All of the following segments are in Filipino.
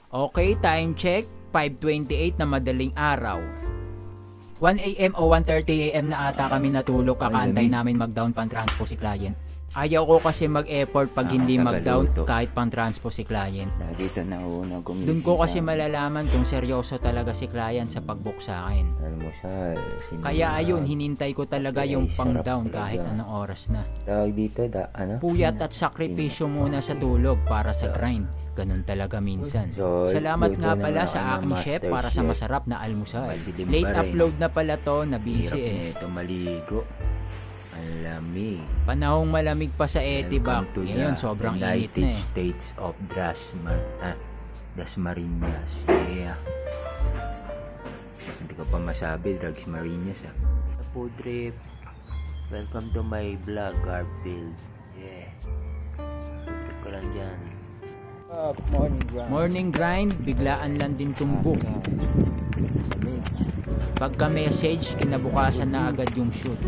Okay, time check, 5:28 na madaling araw. 1 AM o 1:30 AM na ata kami natulog, kakantay namin mag-down pang-transpo si client. Ayaw ko kasi mag-effort pag hindi mag-down kahit pang-transpo si client. Dito na una gumising. Doon ko kasi malalaman kung seryoso talaga si client sa pag-book sa akin. Almusal. Kaya ayun, hinintay ko talaga yung pang-down kahit anong oras na. Tawag dito, Puyat at sakripisyo muna sa tulog para sa grind. Ganun talaga minsan. Salamat nga pala sa aking chef para sa masarap na almusal. Late upload na pala to, na busy eh. Ito maligo. Ang lamig. Panahong malamig pa sa Etibac. Ngayon sobrang init na eh. States of Dasmariñas. Yeah. Hindi ko pa masabi, Dasmariñas ah. Food trip. Welcome to my vlog, Garfield. Yeah. Food ka lang dyan. Morning grind, biglaan lang din tumbok. Pagka message, kinabukasan na agad yung shoot.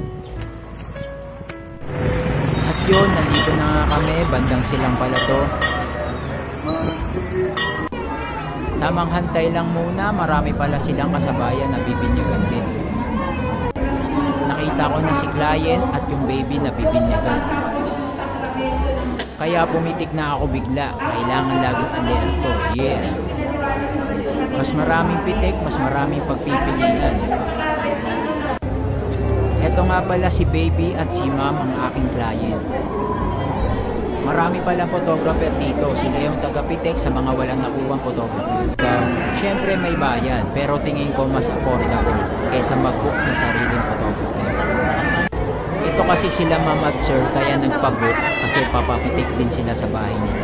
At yun, nandito na nga kami, bandang silang pala to. Tamang hantay lang muna, marami pala silang kasabayan na bibinyagan din. Nakita ko na si client at yung baby na bibinyagan. Kaya pumitik na ako bigla, kailangan laging alerto, yeah. Mas maraming pitik, mas maraming pagpipilian. Eto nga pala si baby at si ma'am ang aking client. Marami palang photographer dito, sila yung taga-pitik sa mga walang nakuwang photographer. Siyempre may bayad, pero tingin ko mas affordable kaysa mag-book ng sariling photographer. Ito kasi sila ma'am at sir, kaya nagpa-book kasi papapitik din sila sa bahay nila.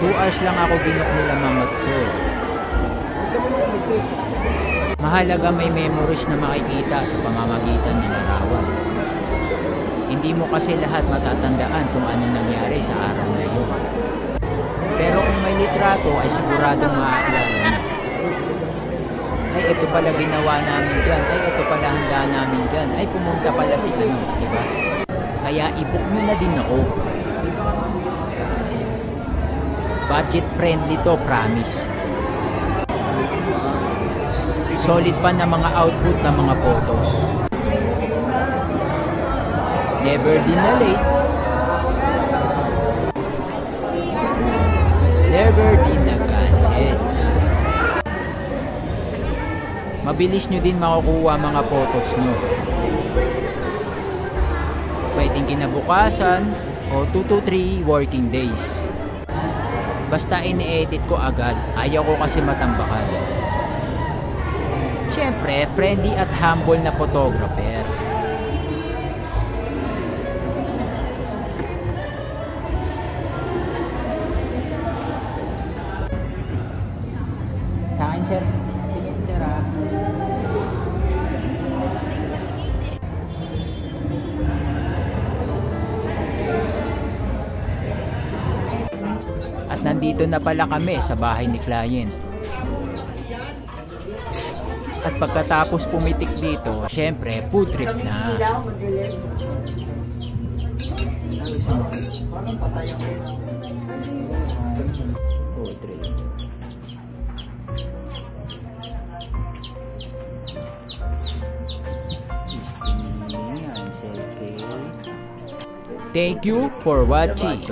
2 hours lang ako binook nila ma'am at sir. Mahalaga may memories na makikita sa pamamagitan ng larawan. Hindi mo kasi lahat matatandaan kung ano nangyari sa araw na yun. Pero kung may litrato ay siguradong maaalala mo. Ay ito pala ginawa namin dyan, ay ito pala handa namin dyan, ay pumunta pala si ano, diba? Kaya i-book nyo na din ako. Budget friendly to, promise. Solid pa na mga output ng mga photos. Never din na late. Never din na cancel. Mabilis nyo din makukuha mga photos nyo. Pwedeng kinabukasan o 2 to 3 working days. Basta ini-edit ko agad, ayaw ko kasi matambakan. Siyempre, friendly at humble na photographer. Sa akin, sir. Tingin, sir, ha? At nandito na pala kami sa bahay ni client. At pagkatapos pumitik dito, syempre, food trip na. Food trip. Thank you for watching.